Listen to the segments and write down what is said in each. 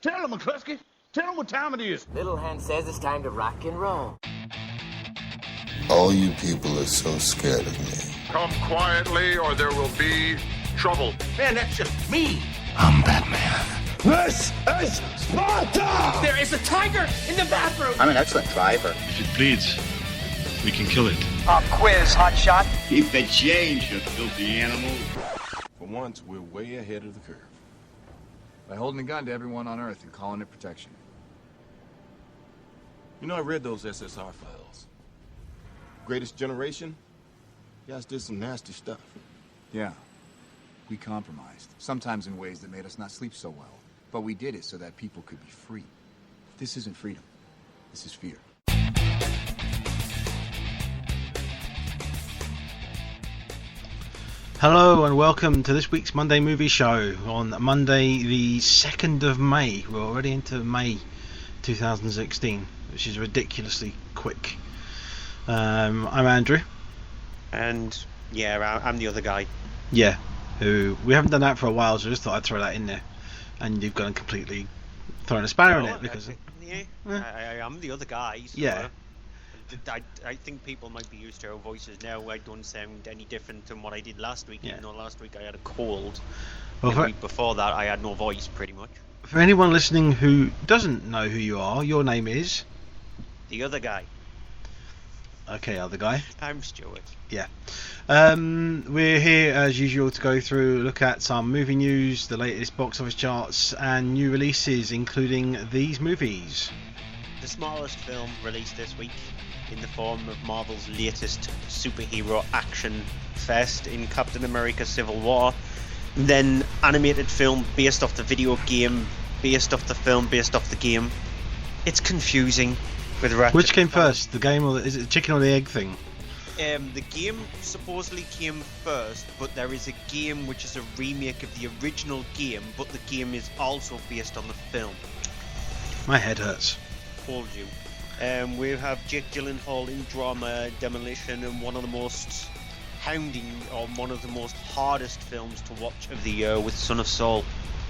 Tell him, McCluskey. Tell him what time it is. Little Hen says it's time to rock and roll. All you people are so scared of me. Come quietly or there will be trouble. Man, that's just me. I'm Batman. This is Sparta! There is a tiger in the bathroom! I'm an excellent driver. If it bleeds, we can kill it. Quiz, hotshot. Keep the change, you filthy animal. For once, we're way ahead of the curve. By holding a gun to everyone on Earth and calling it protection. You know, I read those SSR files. Greatest Generation? You guys did some nasty stuff. Yeah. We compromised. Sometimes in ways that made us not sleep so well. But we did it so that people could be free. This isn't freedom. This is fear. Hello and welcome to this week's Monday Movie Show on Monday the 2nd of May. We're already into May 2016, which is ridiculously quick. I'm Andrew. And yeah, I'm the other guy. Yeah, who we haven't done that for a while, so I just thought I'd throw that in there. And you've gone completely thrown a spanner in it because I am the other guy. So yeah. I think people might be used to our voices now. I don't sound any different than what I did last week. Even though last week I had a cold. Well, the week before that I had no voice, pretty much. For anyone listening who doesn't know who you are, your name is the other guy. Okay, other guy. I'm Stuart. Yeah. We're here as usual to go through, look at some movie news, the latest box office charts, and new releases, including these movies. The smallest film released this week in the form of Marvel's latest superhero action fest in Captain America Civil War. Then animated film based off the video game, based off the film, based off the game. It's confusing with Ratchet. Which came first, the game or is it the chicken or the egg thing? The game supposedly came first, but there is a game which is a remake of the original game, but the game is also based on the film. My head hurts. Told you. We have Jake Gyllenhaal in drama Demolition, and one of the most hounding, or one of the most hardest films to watch of the year with Son of Saul.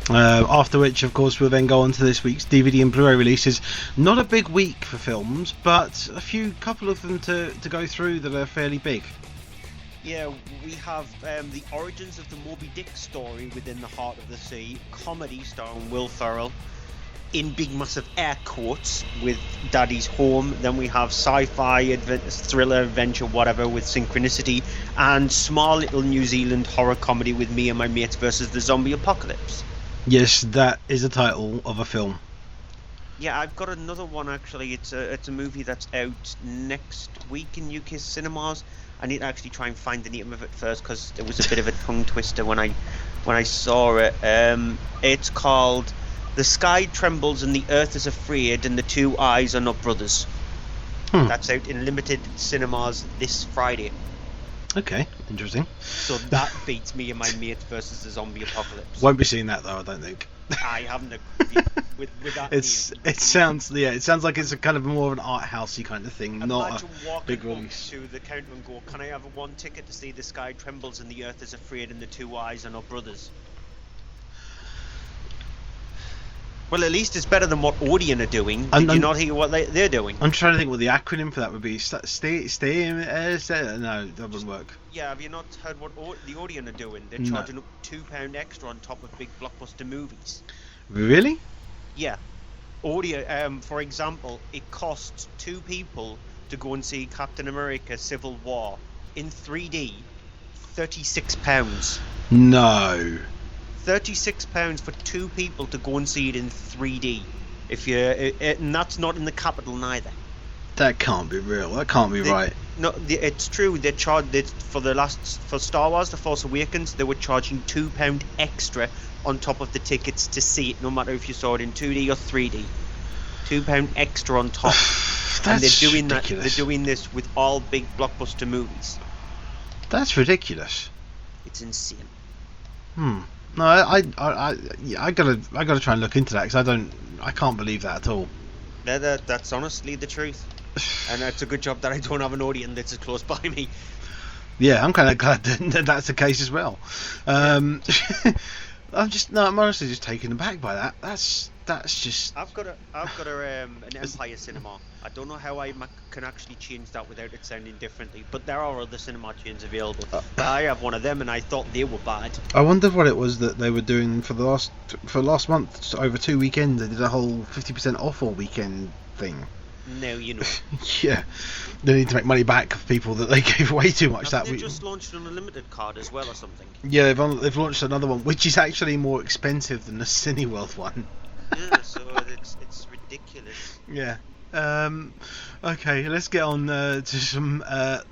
After which, of course, we'll then go on to this week's DVD and Blu-ray releases. Not a big week for films, but a couple of them to go through that are fairly big. Yeah, we have the origins of the Moby Dick story within the Heart of the Sea, comedy starring Will Ferrell, in big massive air quotes, with Daddy's Home. Then we have sci-fi, thriller, adventure, whatever, with Synchronicity, and small little New Zealand horror comedy with Me and My Mates versus the Zombie Apocalypse. Yes, that is the title of a film. Yeah, I've got another one actually. It's a movie that's out next week in UK cinemas. I need to actually try and find the name of it first because it was a bit of a tongue twister when I saw it. It's called The Sky Trembles and the Earth is Afraid and the Two Eyes Are Not Brothers. That's out in limited cinemas this Friday. Okay, interesting. So that beats Me and My Mate versus the Zombie Apocalypse. Won't be seeing that though, I don't think. I haven't agreed with that. It sounds like it's a kind of more of an art housey kind of thing, not a big release. To the counter and go, can I have one ticket to see The Sky Trembles and the Earth is Afraid and the Two Eyes Are Not Brothers? Well, at least it's better than what Odeon are doing. Did you not hear what they're doing? I'm trying to think what the acronym for that would be. No, that wouldn't work. Yeah, have you not heard what the Odeon are doing? They're charging up £2 extra on top of big blockbuster movies. Really? Yeah. Odeon, for example, it costs two people to go and see Captain America Civil War in 3D, £36. No. £36 for two people to go and see it in 3D. And that's not in the capital neither. That can't be real. That can't be right. No, it's true. They charged for Star Wars: The Force Awakens. They were charging £2 extra on top of the tickets to see it, no matter if you saw it in 2D or 3D. £2 extra on top. And they're doing ridiculous. They're doing this with all big blockbuster movies. That's ridiculous. It's insane. No, I gotta try and look into that because I can't believe that at all. That's honestly the truth, and it's a good job that I don't have an audience that's as close by me. Yeah, I'm kind of glad that that's the case as well. I'm honestly just taken aback by that. That's just. I've got an Empire Cinema. I don't know how I can actually change that without it sounding differently, but there are other cinema chains available. I have one of them, and I thought they were bad. I wonder what it was that they were doing for last month. Over 2 weekends, they did a whole 50% off all weekend thing. No, you know. Yeah, they need to make money back for people that they gave away too much that week. They just launched an unlimited card as well, or something. Yeah, they've launched another one, which is actually more expensive than the Cineworld one. Yeah, so it's ridiculous. Yeah. Okay, let's get on to some a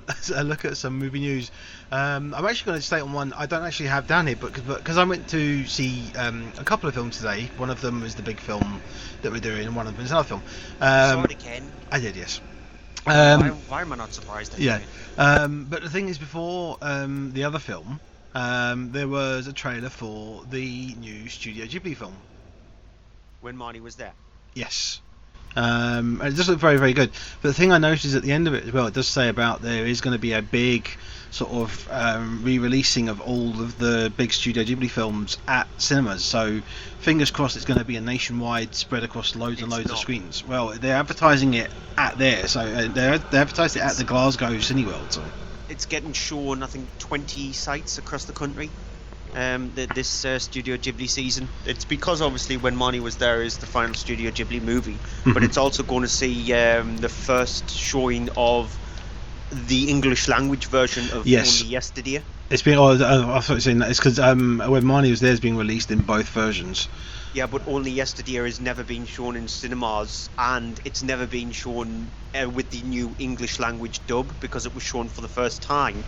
look at some movie news. I'm actually going to state on one I don't actually have down here, but because I went to see a couple of films today. One of them was the big film that we're doing, and one of them is another film. Saw it again? I did, yes. Why am I not surprised? Yeah. But the thing is, before the other film, there was a trailer for the new Studio Ghibli film. When Marnie was there? Yes. And it does look very, very good. But the thing I noticed is at the end of it as well, it does say about there is going to be a big sort of re-releasing of all of the big Studio Ghibli films at cinemas. So fingers crossed it's going to be a nationwide spread across loads and loads of screens. Well, they're advertising it at there, so they advertised it at the Glasgow Cineworld. So it's getting shown, I think, 20 sites across the country. This Studio Ghibli season. It's because obviously When Marnie Was There is the final Studio Ghibli movie, but it's also going to see the first showing of the English language version of Only Yesterday. It's been. I thought you were saying that. It's because When Marnie Was There is being released in both versions. Yeah, but Only Yesterday has never been shown in cinemas, and it's never been shown with the new English language dub, because it was shown for the first time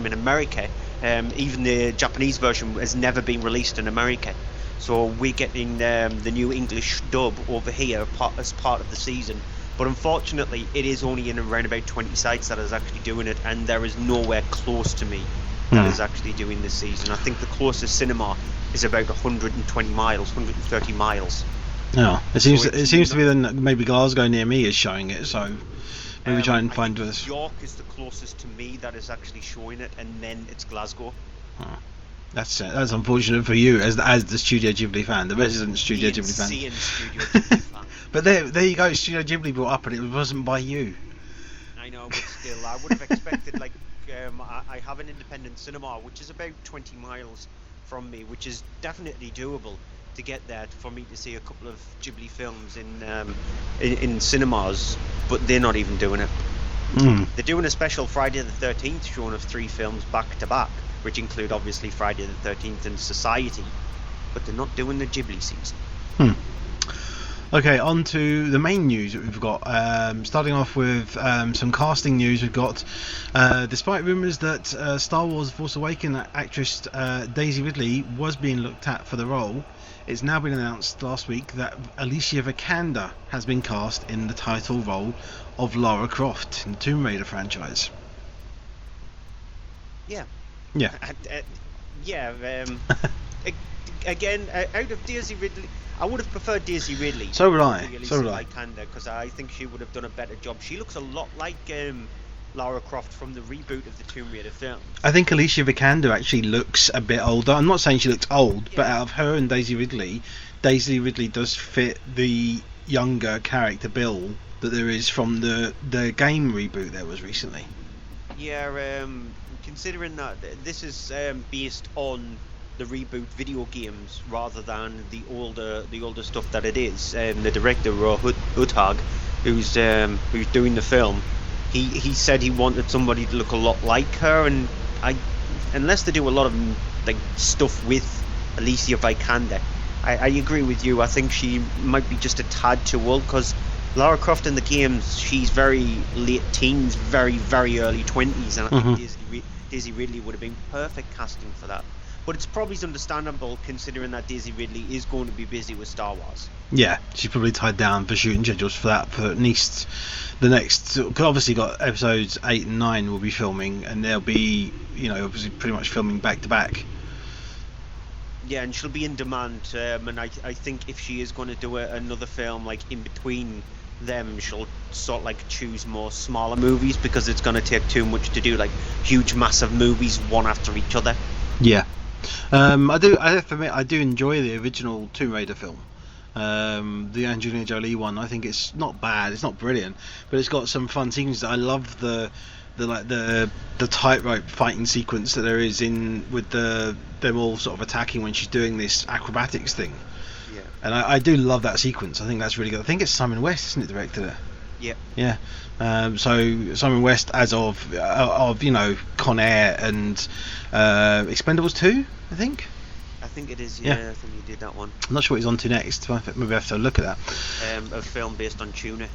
in America. Even the Japanese version has never been released in America, so we're getting the new English dub over here as part of the season. But unfortunately, it is only in around about 20 sites that is actually doing it, and there is nowhere close to me that is actually doing this season. I think the closest cinema is about 120 miles, 130 miles. No, it seems to be then maybe Glasgow near me is showing it, so maybe try and find this. York is the closest to me that is actually showing it, and then it's Glasgow. Oh. That's unfortunate for you as the Studio Ghibli fan, the resident Studio Ghibli fan. Studio Ghibli fan. But there you go, Studio Ghibli brought up, and it wasn't by you. I know, but still, I would have expected I have an independent cinema which is about 20 miles from me, which is definitely doable to get there for me to see a couple of Ghibli films in cinemas, but they're not even doing it. They're doing a special Friday the 13th showing of 3 films back to back, which include obviously Friday the 13th and Society, but they're not doing the Ghibli season. Okay, on to the main news that we've got. Starting off with some casting news, we've got, despite rumours that Star Wars Force Awakens actress Daisy Ridley was being looked at for the role, it's now been announced last week that Alicia Vikander has been cast in the title role of Lara Croft in the Tomb Raider franchise. Yeah. Again, out of Daisy Ridley, I would have preferred Daisy Ridley. So would I. Because I think she would have done a better job. She looks a lot like Lara Croft from the reboot of the Tomb Raider film. I think Alicia Vikander actually looks a bit older. I'm not saying she looks old, but out of her and Daisy Ridley does fit the younger character bill that there is from the game reboot there was recently. Yeah, considering that this is based on the reboot video games rather than the older stuff that it is. The director Wahlberg, who's doing the film, he said he wanted somebody to look a lot like her, and unless they do a lot of stuff with Alicia Vikander, I agree with you. I think she might be just a tad too old, because Lara Croft in the games, she's very late teens, very, very early 20s, and I think Daisy Ridley would have been perfect casting for that. But it's probably understandable considering that Daisy Ridley is going to be busy with Star Wars. Yeah, she's probably tied down for shooting schedules for that for at least the next. Obviously, got episodes 8 and 9 will be filming, and they'll be, obviously pretty much filming back to back. Yeah, and she'll be in demand, and I think if she is going to do another film in between them, she'll sort of choose more smaller movies, because it's going to take too much to do huge massive movies one after each other. Yeah. I have to admit, I do enjoy the original Tomb Raider film. The Angelina Jolie one. I think it's not bad. It's not brilliant, but it's got some fun sequences. I love the tightrope fighting sequence that there is in with them all sort of attacking when she's doing this acrobatics thing. Yeah. And I do love that sequence. I think that's really good. I think it's Simon West, isn't it, directed it? Yeah. Yeah. So Simon West, as of Con Air and Expendables 2, I think. I think it is. Yeah. I think he did that one. I'm not sure what he's on to next. Maybe I have to look at that. A film based on tuna.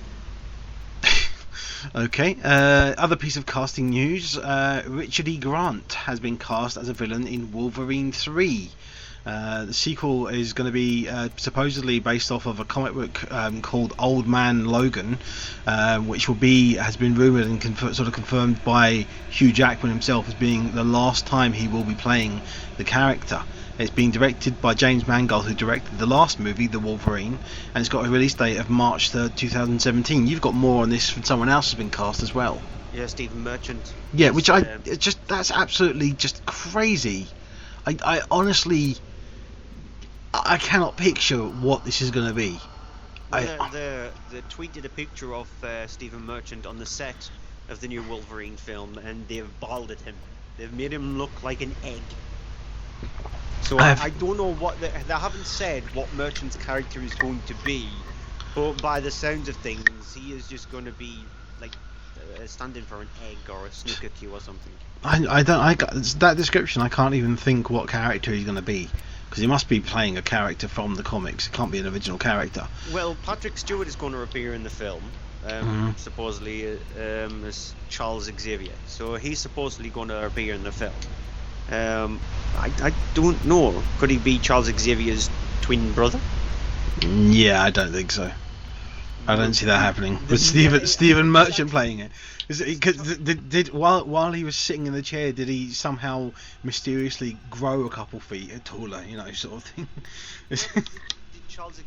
Okay. Other piece of casting news: Richard E. Grant has been cast as a villain in Wolverine 3. The sequel is going to be supposedly based off of a comic book called Old Man Logan, which has been rumoured and confirmed by Hugh Jackman himself as being the last time he will be playing the character. It's being directed by James Mangold, who directed the last movie, The Wolverine, and it's got a release date of March 3rd, 2017. You've got more on this from someone else who's been cast as well. Yeah, Stephen Merchant. Yeah, which that's absolutely just crazy. I honestly, I cannot picture what this is going to be. They tweeted a picture of Stephen Merchant on the set of the new Wolverine film, and they've balded him. They've made him look like an egg. So I don't know what they haven't said what Merchant's character is going to be, but by the sounds of things, he is just going to be like standing for an egg or a snooker cue or something. That description, I can't even think what character he's going to be, because he must be playing a character from the comics. It can't be an original character. Well, Patrick Stewart is going to appear in the film, supposedly as Charles Xavier. So he's supposedly going to appear in the film. I don't know. Could he be Charles Xavier's twin brother? Yeah, I don't think so. I don't see that happening. With Stephen Merchant playing it. While he was sitting in the chair, did he somehow mysteriously grow a couple feet taller, sort of thing? Has Charles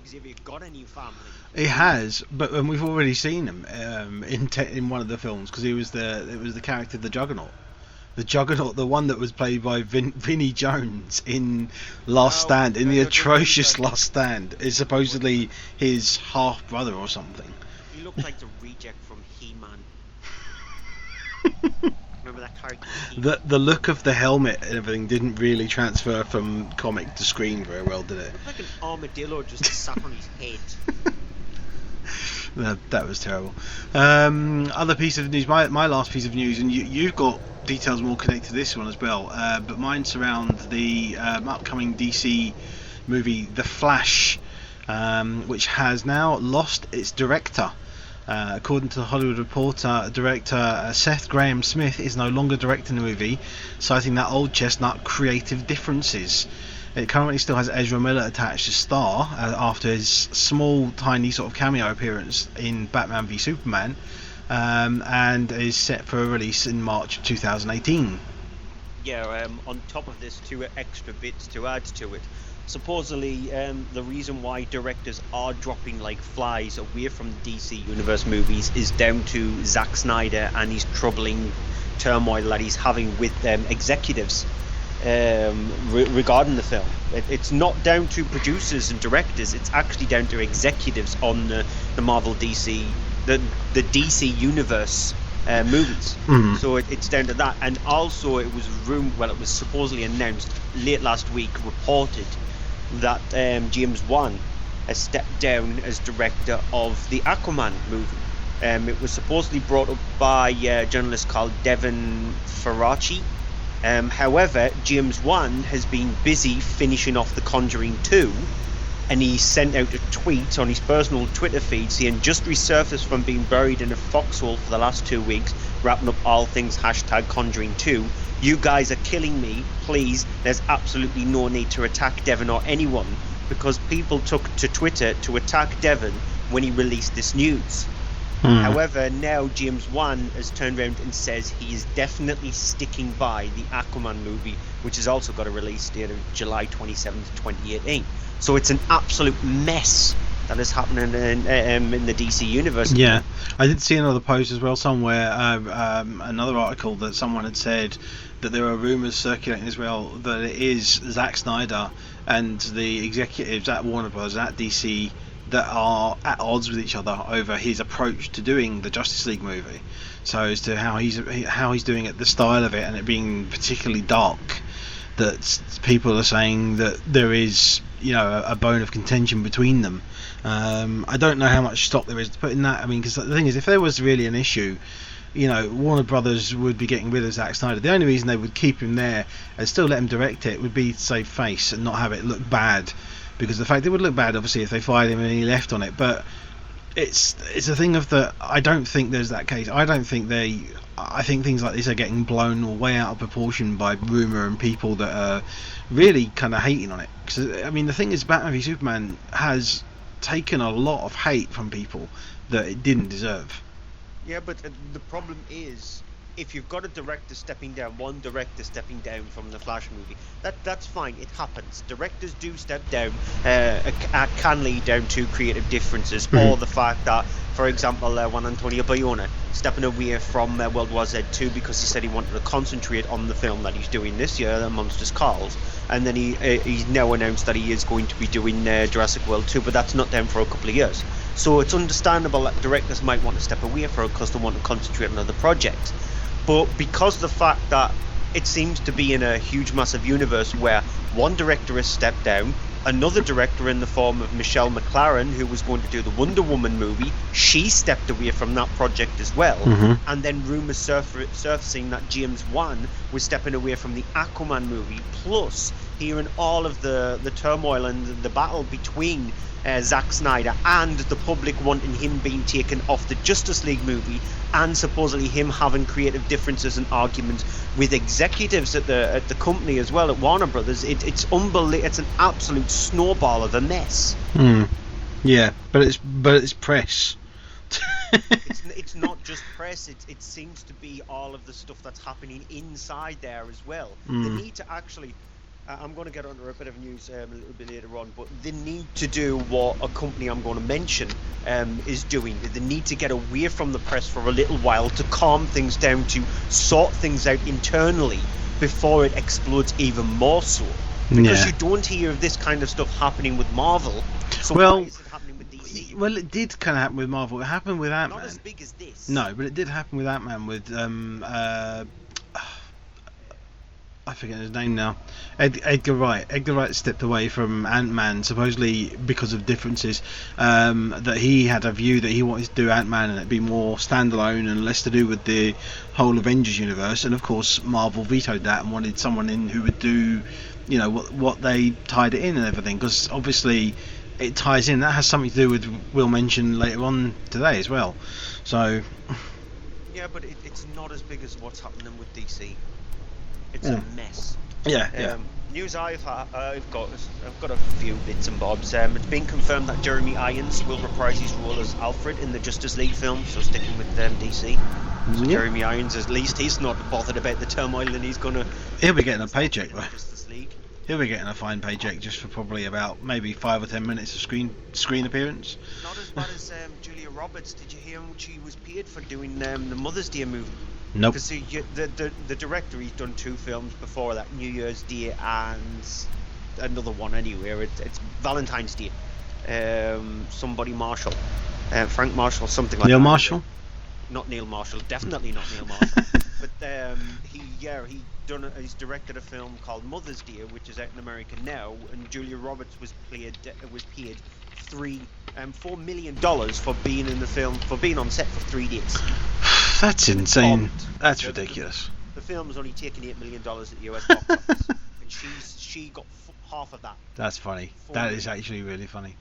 Xavier got a new family? He has, but we've already seen him in one of the films, because it was the character of the Juggernaut. The Juggernaut, the one that was played by Vinnie Jones in Last Stand, in the atrocious Last Stand, is supposedly his half brother or something. He looked like the reject from He-Man. Remember that character? The look of the helmet and everything didn't really transfer from comic to screen very well, did it? It looked like an armadillo just sat on his head. That was terrible. Other piece of news, my last piece of news, and you've got details more connected to this one as well, but mine surround the upcoming DC movie The Flash, which has now lost its director. According to the Hollywood Reporter, director Seth Grahame-Smith is no longer directing the movie, citing that old chestnut creative differences. It currently still has Ezra Miller attached as star after his small, tiny sort of cameo appearance in Batman v Superman, and is set for a release in March 2018. Yeah, on top of this, 2 extra bits to add to it. Supposedly, the reason why directors are dropping like flies away from the DC Universe movies is down to Zack Snyder and his troubling turmoil that he's having with executives. Regarding the film, it's not down to producers and directors, it's actually down to executives on the Marvel DC, the DC Universe movies. So it's down to that. And also it was supposedly announced late last week, reported that James Wan has stepped down as director of the Aquaman movie. It was supposedly brought up by a journalist called Devin Faraci. However, James Wan has been busy finishing off The Conjuring 2, and he sent out a tweet on his personal Twitter feed saying, "Just resurfaced from being buried in a foxhole for the last 2 weeks, wrapping up all things #Conjuring 2. You guys are killing me. Please, there's absolutely no need to attack Devin or anyone, because people took to Twitter to attack Devin when he released this news." However, now James Wan has turned around and says he is definitely sticking by the Aquaman movie, which has also got a release date of July 27th, 2018. So it's an absolute mess that is happening in the DC universe. Yeah, I did see another post as well somewhere, another article that someone had said that there are rumours circulating as well that it is Zack Snyder and the executives at Warner Bros. At DC that are at odds with each other over his approach to doing the Justice League movie. So as to how he's doing it, the style of it, and it being particularly dark, that people are saying that there is, you know, a bone of contention between them. I don't know how much stock there is to put in that. I mean, because the thing is, if there was really an issue, you know, Warner Brothers would be getting rid of Zack Snyder. The only reason they would keep him there and still let him direct it would be to save face and not have it look bad. Because the fact it would look bad, obviously, if they fired him and he left on it. But it's a thing of that. I don't think there's that case. I think things like this are getting blown way out of proportion by rumour and people that are really kind of hating on it. Because I mean, the thing is, Batman v Superman has taken a lot of hate from people that it didn't deserve. Yeah, but the problem is, if you've got a director stepping down, one director stepping down from the Flash movie, that's fine. It happens. Directors do step down. Can lead down to creative differences, or the fact that, for example, Juan Antonio Bayona stepping away from World War Z 2 because he said he wanted to concentrate on the film that he's doing this year, The Monsters Calls, and then he's now announced that he is going to be doing Jurassic World 2, but that's not down for a couple of years. So it's understandable that directors might want to step away for it because they want to concentrate on other projects. But because of the fact that it seems to be in a huge, massive universe where one director has stepped down, another director in the form of Michelle McLaren, who was going to do the Wonder Woman movie, she stepped away from that project as well. And then rumours surfacing that James Wan was stepping away from the Aquaman movie, plus hearing all of the turmoil and the battle between Zack Snyder and the public wanting him being taken off the Justice League movie, and supposedly him having creative differences and arguments with executives at the company as well, at Warner Brothers. It's unbelievable. It's an absolute snowball of a mess. Yeah, but it's press. It's not just press. It seems to be all of the stuff that's happening inside there as well. They need to actually. I'm going to get onto a bit of news a little bit later on, but they need to do what a company I'm going to mention is doing. They need to get away from the press for a little while to calm things down, to sort things out internally before it explodes even more so. Because you don't hear of this kind of stuff happening with Marvel. So why is it happening with DC? Well, it did kind of happen with Marvel. It happened with Ant-Man. Not as big as this. No, but it did happen with Ant-Man with I forget his name now. Edgar Wright. Edgar Wright stepped away from Ant-Man supposedly because of differences. That he had a view that he wanted to do Ant-Man and it'd be more standalone and less to do with the whole Avengers universe. And of course, Marvel vetoed that and wanted someone in who would do, you know, what they tied it in and everything. Because obviously, it ties in. That has something to do with we'll mention later on today as well. So. Yeah, but it's not as big as what's happening with DC. It's a mess. Yeah. News I've got a few bits and bobs. It's been confirmed that Jeremy Irons will reprise his role as Alfred in the Justice League film, so sticking with DC. So Jeremy Irons, at least, he's not bothered about the turmoil, and he's gonna. He'll be getting a paycheck, right? Justice League. He'll be getting a fine paycheck just for probably about maybe 5 or 10 minutes of screen appearance. Not as bad as Julia Roberts. Did you hear what she was paid for doing the Mother's Day movie? Nope. Because the director, he's done 2 films before that, New Year's Day and another one anyway. It's Valentine's Day. Somebody Marshall, Frank Marshall, something like that. Neil Marshall? Not Neil Marshall, definitely not Neil Marshall. But he's directed a film called Mother's Day, which is out in America now, and Julia Roberts was paid $4 million for being in the film, for being on set for 3 days. That's insane. That's ridiculous. The film was only taking $8 million at the US box office, and she got half of that. That's funny. That is actually really funny.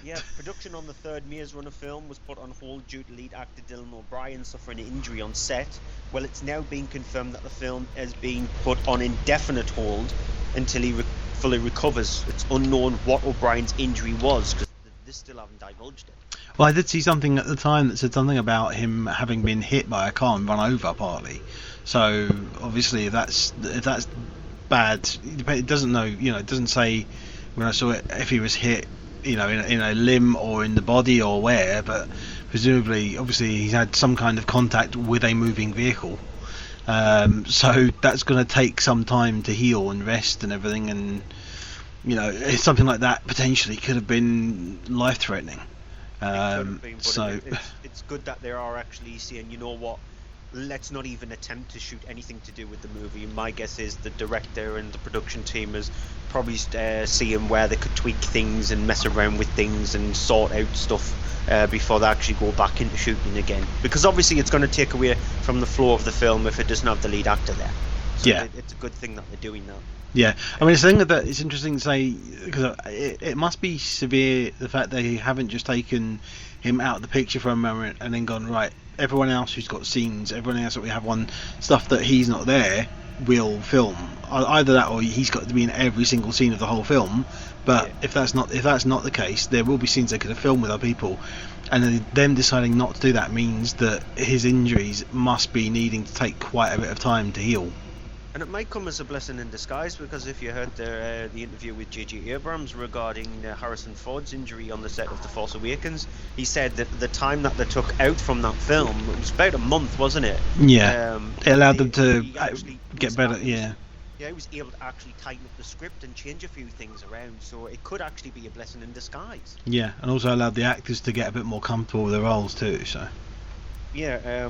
Yeah, production on the third Maze Runner film was put on hold due to lead actor Dylan O'Brien suffering an injury on set. Well, it's now been confirmed that the film is being put on indefinite hold until he fully recovers. It's unknown what O'Brien's injury was, because they still haven't divulged it. Well, I did see something at the time that said something about him having been hit by a car and run over partly. So obviously, if that's bad, it doesn't know. You know, it doesn't say when I saw it if he was hit in a limb or in the body or where, but presumably, obviously, he's had some kind of contact with a moving vehicle. So that's going to take some time to heal and rest and everything, and something like that potentially could have been life-threatening. So it's good that they are actually saying, you know what, let's not even attempt to shoot anything to do with the movie. My guess is the director and the production team is probably seeing where they could tweak things and mess around with things and sort out stuff before they actually go back into shooting again. Because obviously it's going to take away from the flow of the film if it doesn't have the lead actor there. So yeah, it's a good thing that they're doing that. Yeah, I mean, it's a thing that it's interesting to say, because it must be severe, the fact they haven't just taken him out of the picture for a moment and then gone, right, everyone else who's got scenes, everyone else that we have on stuff that he's not there, will film. Either that or he's got to be in every single scene of the whole film. But yeah, if that's not the case, there will be scenes they could have filmed with other people, and then them deciding not to do that means that his injuries must be needing to take quite a bit of time to heal. And it might come as a blessing in disguise, because if you heard the interview with J.J. Abrams regarding Harrison Ford's injury on the set of The Force Awakens, he said that the time that they took out from that film, it was about a month, wasn't it? Yeah, it allowed them to get better, yeah. Yeah, he was able to actually tighten up the script and change a few things around, so it could actually be a blessing in disguise. Yeah, and also allowed the actors to get a bit more comfortable with their roles too, so. Yeah,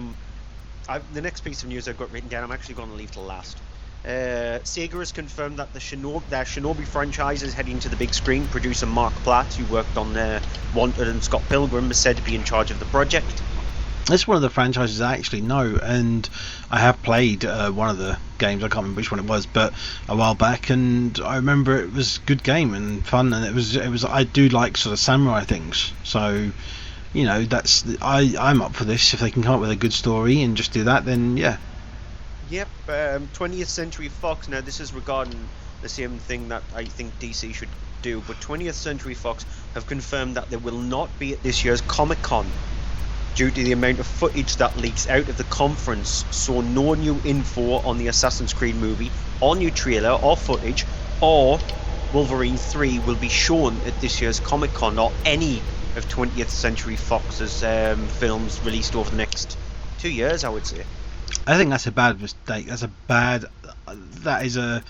the next piece of news I've got written down, I'm actually going to leave till last. Sega has confirmed that their Shinobi franchise is heading to the big screen. Producer Mark Platt, who worked on Wanted and Scott Pilgrim, is said to be in charge of the project. It's one of the franchises I actually know, and I have played one of the games. I can't remember which one it was, but a while back, and I remember it was a good game and fun, and it was. I do like sort of samurai things, so I'm up for this. If they can come up with a good story and just do that, then yeah. Yep, 20th Century Fox. Now this is regarding the same thing that I think DC should do, but 20th Century Fox have confirmed that they will not be at this year's Comic-Con due to the amount of footage that leaks out of the conference. So no new info on the Assassin's Creed movie, or new trailer or footage, or Wolverine 3 will be shown at this year's Comic-Con, or any of 20th Century Fox's films released over the next 2 years, I would say. I think that's a bad mistake. That is a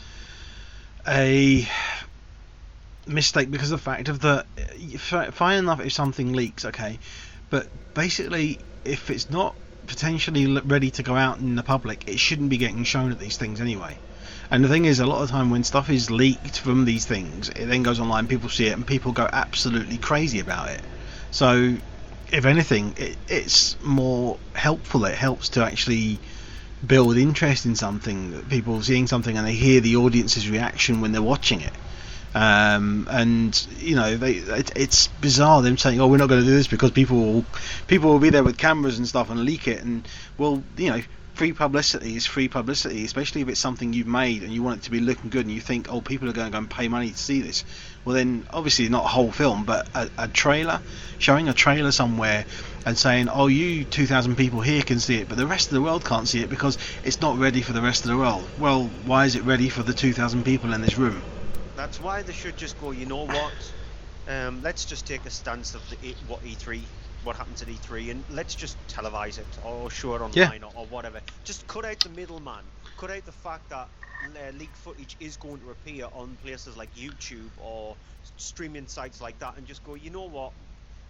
mistake, because of the fact of the, fine enough if something leaks, okay, but basically if it's not potentially ready to go out in the public, it shouldn't be getting shown at these things anyway. And the thing is, a lot of the time when stuff is leaked from these things, it then goes online, people see it, and people go absolutely crazy about it. So if anything, it's more helpful. It helps to actually build interest in something, people seeing something and they hear the audience's reaction when they're watching it. And it's bizarre them saying, "Oh, we're not going to do this because people will be there with cameras and stuff and leak it." And well, free publicity is free publicity, especially if it's something you've made and you want it to be looking good, and you think, "Oh, people are going to go and pay money to see this." Well, then obviously not a whole film, but a trailer, showing a trailer somewhere and saying, "Oh, you 2,000 people here can see it, but the rest of the world can't see it because it's not ready for the rest of the world." Well, why is it ready for the 2,000 people in this room? That's why they should just go, you know what, let's just take a stance of what happens at E3, and let's just televise it or show it online, or whatever. Just cut out the middleman. Cut out the fact that leaked footage is going to appear on places like YouTube or streaming sites like that, and just go, you know what,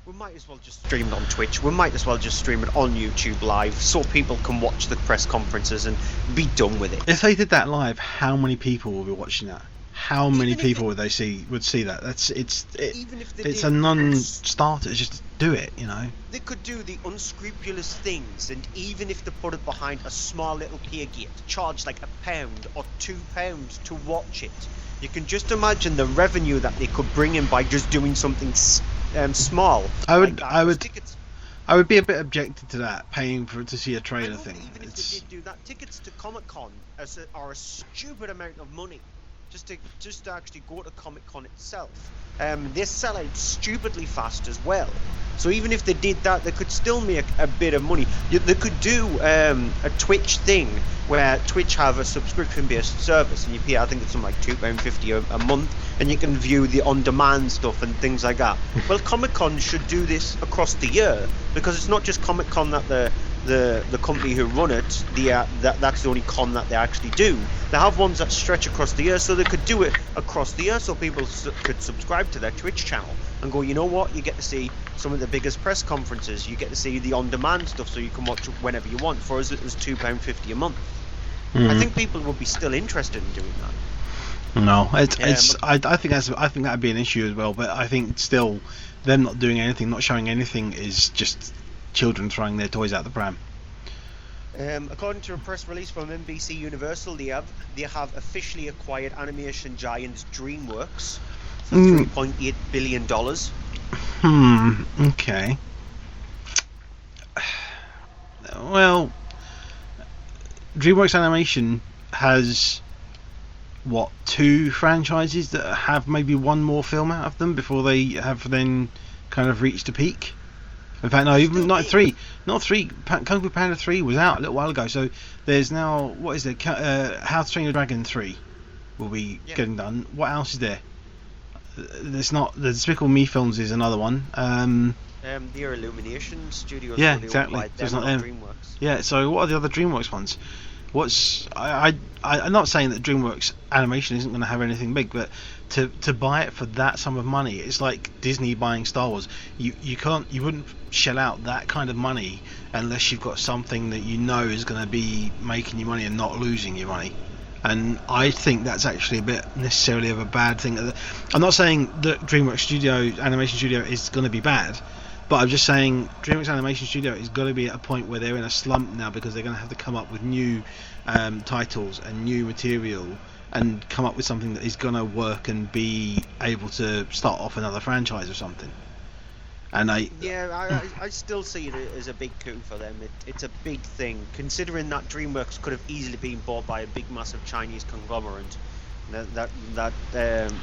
we might as well just stream it on Twitch. We might as well just stream it on YouTube live, so people can watch the press conferences and be done with it. If they did that live, how many people will be watching that? How many people would see that? It's a non-starter. It's just do it, They could do the unscrupulous things, and even if they put it behind a small little pier gate, charge like £1 or £2 to watch it. You can just imagine the revenue that they could bring in by just doing something small. I would be a bit objected to that, paying to see a trailer thing. Even if they did do that, tickets to Comic-Con are a stupid amount of money. just to actually go to Comic-Con itself. They sell out stupidly fast as well. So even if they did that, they could still make a bit of money. They could do a Twitch thing where Twitch have a subscription-based service, and you pay, I think it's something like £2.50 a month, and you can view the on-demand stuff and things like that. Well, Comic-Con should do this across the year, because it's not just Comic-Con that the company who run it, that's the only con that they actually do. They have ones that stretch across the year, so they could do it across the year, so people could subscribe to their Twitch channel and go, you know what, you get to see some of the biggest press conferences, you get to see the on-demand stuff, so you can watch it whenever you want for as little as £2.50 a month. I think people would be still interested in doing that. No, I think that'd be an issue as well. But I think still, them not doing anything, not showing anything, is just children throwing their toys out the pram. According to a press release from NBC Universal, they have officially acquired animation giant DreamWorks for $3.8 billion. Okay. Well, DreamWorks Animation has what, 2 franchises that have maybe one more film out of them before they have then kind of reached a peak. In fact, no, even not 3. Not 3. Kung Fu Panda 3 was out a little while ago. So there's now, what is it? How to Train Your Dragon 3 will be getting done. What else is there? There's not. The Despicable Me films is another one. Their Illumination Studios. Yeah, exactly. So it's not them. DreamWorks. Yeah. So what are the other DreamWorks ones? I'm not saying that DreamWorks Animation isn't going to have anything big, but to buy it for that sum of money, it's like Disney buying Star Wars. You wouldn't shell out that kind of money unless you've got something that you know is going to be making you money and not losing your money. And I think that's actually a bit necessarily of a bad thing. I'm not saying that DreamWorks Animation Studio is going to be bad, but I'm just saying DreamWorks Animation Studio is going to be at a point where they're in a slump now, because they're going to have to come up with new titles and new material and come up with something that is going to work and be able to start off another franchise or something. And I still see it as a big coup for them. It's a big thing, considering that DreamWorks could have easily been bought by a big, massive Chinese conglomerate. That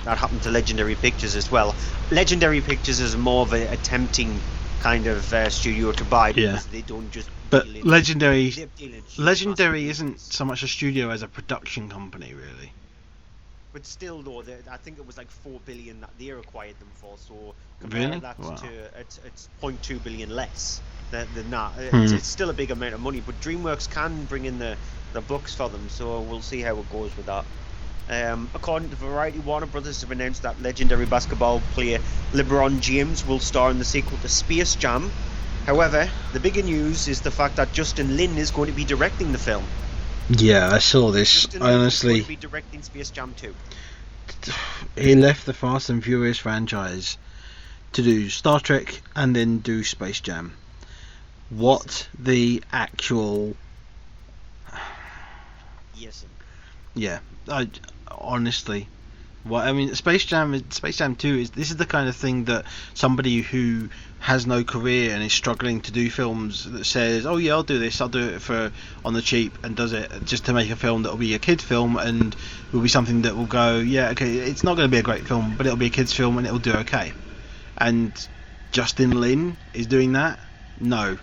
happened to Legendary Pictures as well. Legendary Pictures is more of a tempting kind of studio to buy, because they don't just. But Legendary isn't so much a studio as a production company, really. But still, though, I think it was like $4 billion that they acquired them for. So really, that to it's $0.2 billion less than that. It's still a big amount of money. But DreamWorks can bring in the bucks for them. So we'll see how it goes with that. According to Variety, Warner Brothers have announced that legendary basketball player LeBron James will star in the sequel to Space Jam. However, the bigger news is the fact that Justin Lin is going to be directing the film. Yeah, I saw this. Honestly, going to be directing Space Jam 2. He left the Fast and Furious franchise to do Star Trek and then do Space Jam. What the actual? Yes. Yeah, honestly. Well, I mean, Space Jam 2 this is the kind of thing that somebody who has no career and is struggling to do films that says, oh yeah, I'll do this, I'll do it for on the cheap, and does it just to make a film that will be a kid film and will be something that will go, yeah, okay, it's not going to be a great film, but it'll be a kid's film and it'll do okay. And Justin Lin is doing that? No.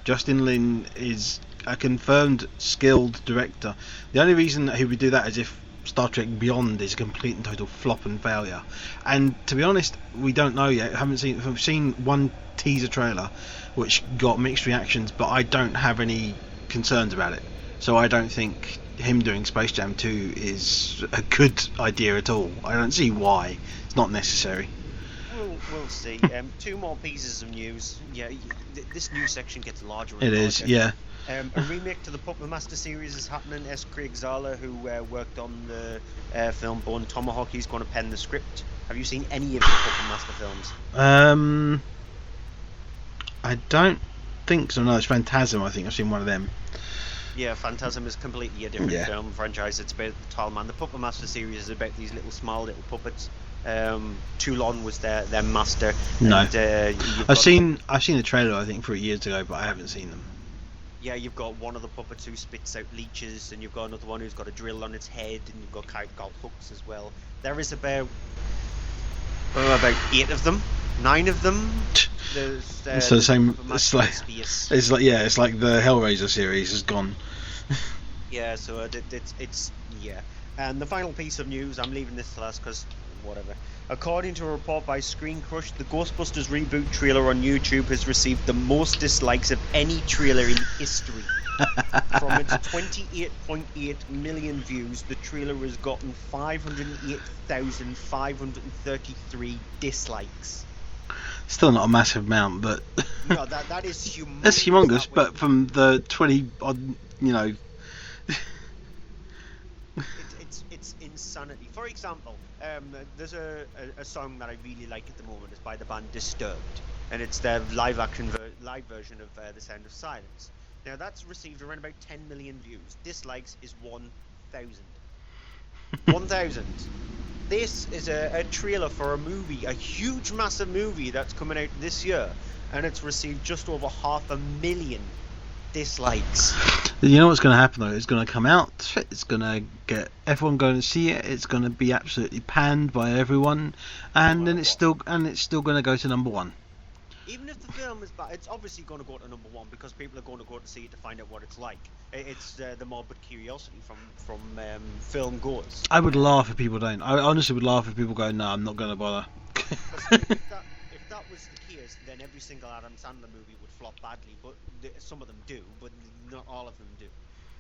Justin Lin is a confirmed skilled director. The only reason that he would do that is if Star Trek Beyond is a complete and total flop and failure. And to be honest, we don't know yet. We've seen one teaser trailer which got mixed reactions, but I don't have any concerns about it. So I don't think him doing Space Jam 2 is a good idea at all. I don't see why. It's not necessary. We'll see. 2 more pieces of news. Yeah, this news section gets larger. It is, yeah. A remake to the Puppet Master series is happening. S. Craig Zahler, who worked on the film Bone Tomahawk, he's going to pen the script. Have you seen any of the Puppet Master films? I don't think so. No, it's Phantasm. I think I've seen one of them. Yeah, Phantasm is completely a different film franchise. It's about the Tall Man. The Puppet Master series is about these small little puppets. Toulon was their master. No, and, I've seen the trailer, I think, 3 years ago, but I haven't seen them. Yeah, you've got one of the puppets who spits out leeches, and you've got another one who's got a drill on its head, and you've got hooks as well. There is about 8 of them, 9 of them. It's the same. It's like the Hellraiser series has gone. Yeah, so it's yeah. And the final piece of news, I'm leaving this to last because whatever. According to a report by Screen Crush, the Ghostbusters reboot trailer on YouTube has received the most dislikes of any trailer in history. From its 28.8 million views, the trailer has gotten 508,533 dislikes. Still not a massive amount, but no, that is humongous. That's humongous, but from the 20 odd, It's insanity. For example, there's a song that I really like at the moment. It's by the band Disturbed, and it's their live version of The Sound of Silence. Now that's received around about 10 million views. Dislikes is 1,000. 1,000. This is a trailer for a movie, a huge, massive movie that's coming out this year, and it's received just over 500,000 dislikes. You know what's going to happen though? It's going to come out. It's going to get everyone going to see it. It's going to be absolutely panned by everyone, and then it's still going to go to number 1. Even if the film is bad, it's obviously going to go to number 1 because people are going to go to see it to find out what it's like. It's the morbid curiosity from film goers. I would laugh if people don't. I honestly would laugh if people go, "No, I'm not going to bother." if that was the case, then every single Adam Sandler movie would flop badly. But some of them do, but not all of them do.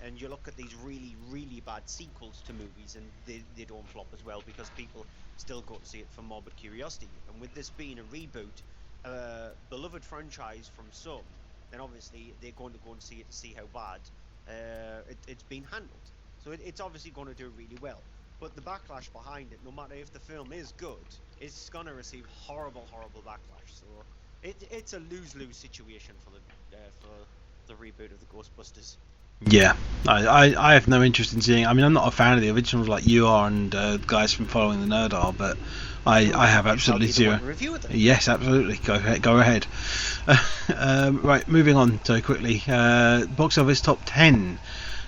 And you look at these really, really bad sequels to movies, and they don't flop as well because people still go to see it for morbid curiosity. And with this being a reboot, beloved franchise from some, then obviously they're going to go and see it to see how bad it's been handled. So it's obviously going to do really well. But the backlash behind it, no matter if the film is good, it's going to receive horrible backlash. So it's a lose-lose situation for the reboot of the Ghostbusters. Yeah, I have no interest in seeing. I mean, I'm not a fan of the originals like you are, and guys from Following the Nerd are, but I have absolutely zero. Yes, absolutely. Go ahead. Right, moving on so quickly. Box office top 10.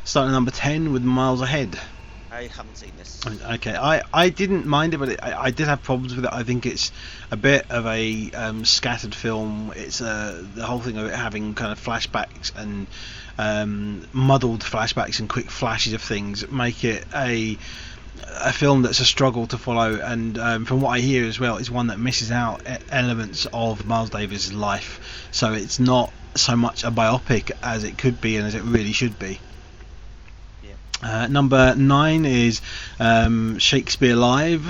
Starting at number 10 with Miles Ahead. I haven't seen this. Okay, I didn't mind it, but I did have problems with it. I think it's a bit of a scattered film. It's the whole thing of it having kind of flashbacks and muddled flashbacks and quick flashes of things make it a film that's a struggle to follow, and from what I hear as well, it's one that misses out elements of Miles Davis' life, so it's not so much a biopic as it could be and as it really should be. Number 9 is Shakespeare Live,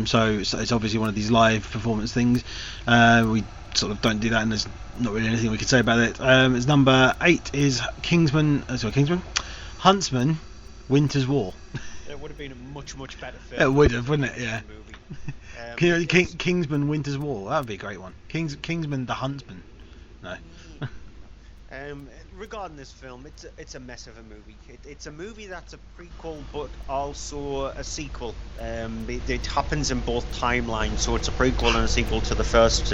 so it's obviously one of these live performance things. We sort of don't do that, and there's not really anything we could say about it. It's number 8 is Huntsman, Winter's War. It would have been a much better film. It would have, wouldn't it? Yeah. Kingsman, Winter's War. That would be a great one. Kingsman, the Huntsman. No. Regarding this film, it's a mess of a movie. It's a movie that's a prequel, but also a sequel. It happens in both timelines, so it's a prequel and a sequel to the first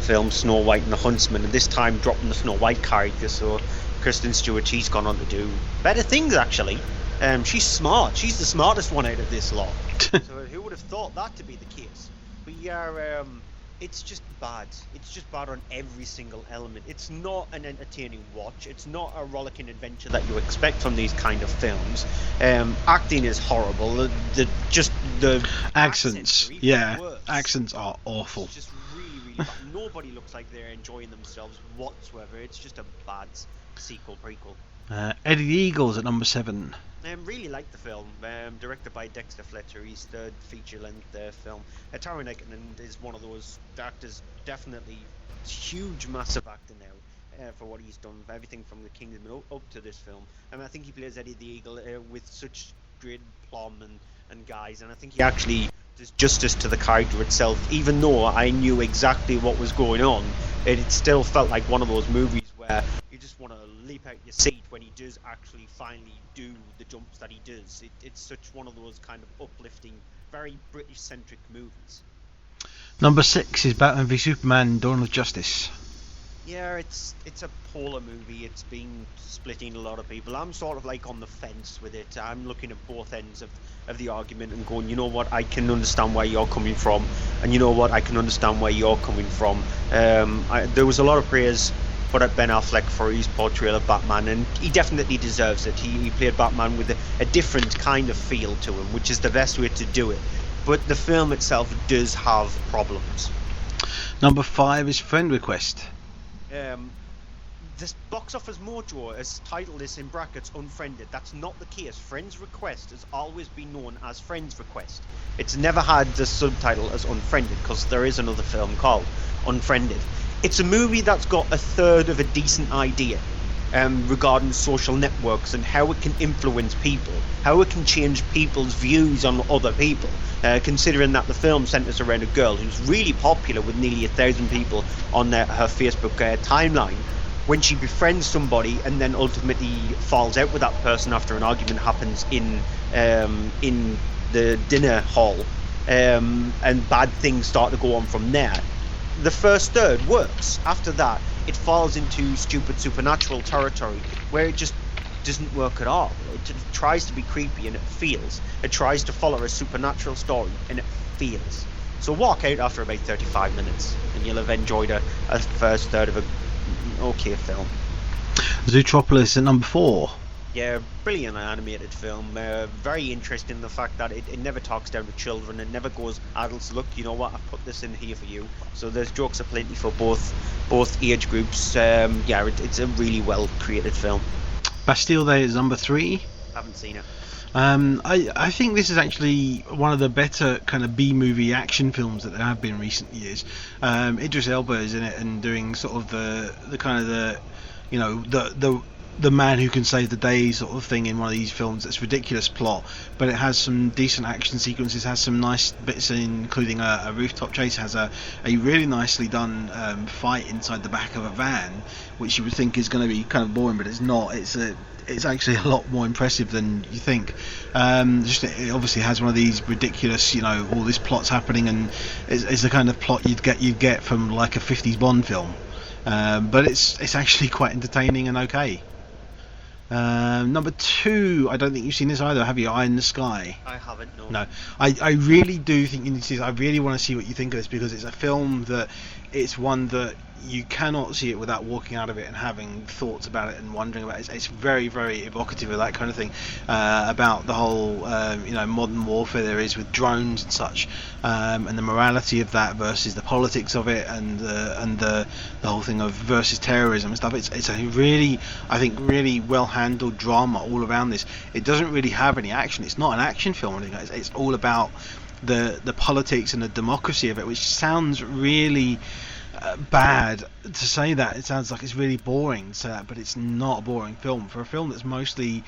film, Snow White and the Huntsman, and this time dropping the Snow White character. So Kristen Stewart, she's gone on to do better things, actually. She's smart. She's the smartest one out of this lot. So who would have thought that to be the case? But yeah, it's just bad. It's just bad on every single element. It's not an entertaining watch. It's not a rollicking adventure that you expect from these kind of films. Acting is horrible. The accents, accents are awful. It's just really bad. Nobody looks like they're enjoying themselves whatsoever. It's just a bad prequel. Eddie the Eagles at number 7. Really like the film, directed by Dexter Fletcher. His third feature-length film. Taron Egerton is one of those actors, definitely huge, massive actor now for what he's done, everything from The Kingsman up to this film. I think he plays Eddie the Eagle with such great plum and guys, and I think he actually does justice to the character itself. Even though I knew exactly what was going on, it still felt like one of those movies where you just want to leap out your seat when he does actually finally do the jumps that he does. It's such one of those kind of uplifting, very British-centric movies. Number 6 is Batman v Superman: Dawn of Justice. Yeah, it's a polar movie. It's been splitting a lot of people. I'm sort of like on the fence with it. I'm looking at both ends of the argument and going, you know what, I can understand where you're coming from, and you know what, I can understand where you're coming from. There was a lot of praise put at Ben Affleck for his portrayal of Batman, and he definitely deserves it. He played Batman with a different kind of feel to him, which is the best way to do it. But the film itself does have problems. Number 5 is Friend Request. This box office mojo has titled this in brackets Unfriended. That's not the case. Friends Request has always been known as Friends Request. It's never had the subtitle as Unfriended, because there is another film called Unfriended. It's a movie that's got a third of a decent idea regarding social networks and how it can influence people, how it can change people's views on other people, considering that the film centers around a girl who's really popular with nearly 1,000 people on her Facebook timeline. When she befriends somebody and then ultimately falls out with that person after an argument happens in the dinner hall, and bad things start to go on from there. The first third works. After that, it falls into stupid supernatural territory where it just doesn't work at all. It tries to be creepy and it fails. It tries to follow a supernatural story and it fails. So walk out after about 35 minutes and you'll have enjoyed a first third of a okay film. Zootropolis at number 4. Yeah, brilliant animated film. Very interesting, the fact that it never talks down to children. It never goes, adults, look, you know what, I've put this in here for you. So there's jokes aplenty for both age groups. It's a really well created film. Bastille Day is number 3. Haven't seen it. I think this is actually one of the better kind of B-movie action films that there have been in recent years. Idris Elba is in it and doing sort of the kind of the, you know, the man who can save the day sort of thing in one of these films. It's ridiculous plot, but it has some decent action sequences, has some nice bits, including a rooftop chase, has a really nicely done fight inside the back of a van, which you would think is going to be kind of boring, but it's not. It's actually a lot more impressive than you think. It obviously has one of these ridiculous, you know, all this plot's happening, and it's the kind of plot you'd get from like a 50s Bond film. But it's actually quite entertaining and okay. Number 2, I don't think you've seen this either, have you? Eye in the Sky. I haven't, no. No, I really do think you need to see this. I really want to see what you think of this, because it's a film that it's one that you cannot see it without walking out of it and having thoughts about it and wondering about it. It's very, very evocative of that kind of thing, about the whole modern warfare there is with drones and such, and the morality of that versus the politics of it, and the whole thing of versus terrorism and stuff. It's a really, I think, really well handled drama all around this. It doesn't really have any action. It's not an action film or anything. It's all about the politics and the democracy of it, which sounds really bad to say that. It sounds like it's really boring to say that, but it's not a boring film. For a film that's mostly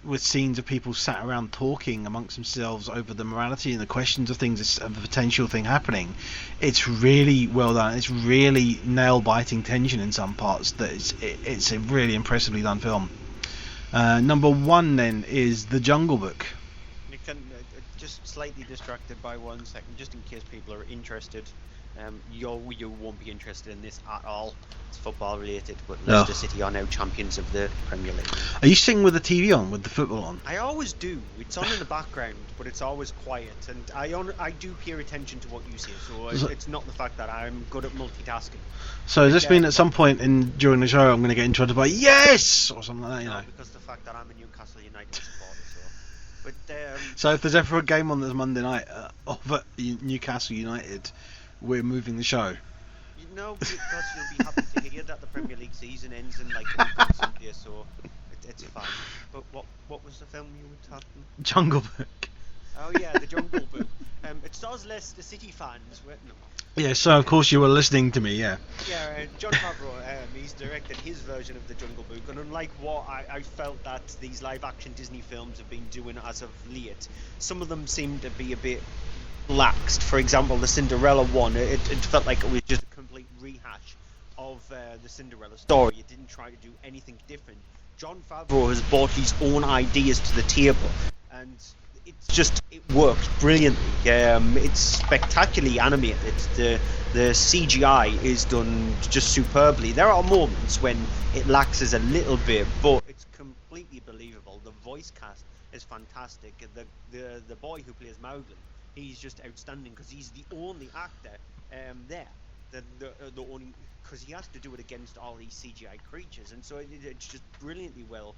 with scenes of people sat around talking amongst themselves over the morality and the questions of things, of the potential thing happening, it's really well done. It's really nail-biting tension in some parts. That it's a really impressively done film. Number 1 then is The Jungle Book. You can just slightly distracted by 1 second, just in case people are interested. You won't be interested in this at all. It's football related, but Leicester City are now champions of the Premier League. Are you sitting with the TV on, with the football on? I always do. It's on in the background, but it's always quiet, and I do pay attention to what you say. So it's not the fact that I'm good at multitasking. So does this mean at some point during the show I'm going to get interrupted by yes or something like that? You know, because the fact that I'm a Newcastle United supporter. So if there's ever a game on this Monday night of Newcastle United, we're moving the show. No, because you'll be happy to hear that the Premier League season ends in like a week or something, so it's fine. But what was the film you were talking? Jungle Book. Oh yeah, The Jungle Book. It stars Leicester City fans, weren't it? Yeah, so of course you were listening to me, yeah. Yeah, Jon Favreau, he's directed his version of The Jungle Book, and unlike what I felt that these live-action Disney films have been doing as of late, some of them seem to be a bit laxed. For example, the Cinderella one, it felt like it was just a complete rehash of the Cinderella story. It didn't try to do anything different. Jon Favreau has brought his own ideas to the table, and it works brilliantly. It's spectacularly animated. The CGI is done just superbly. There are moments when it laxes a little bit, but it's completely believable. The voice cast is fantastic. The boy who plays Mowgli, he's just outstanding because he's the only actor there. The only, because he has to do it against all these CGI creatures, and so it's just brilliantly well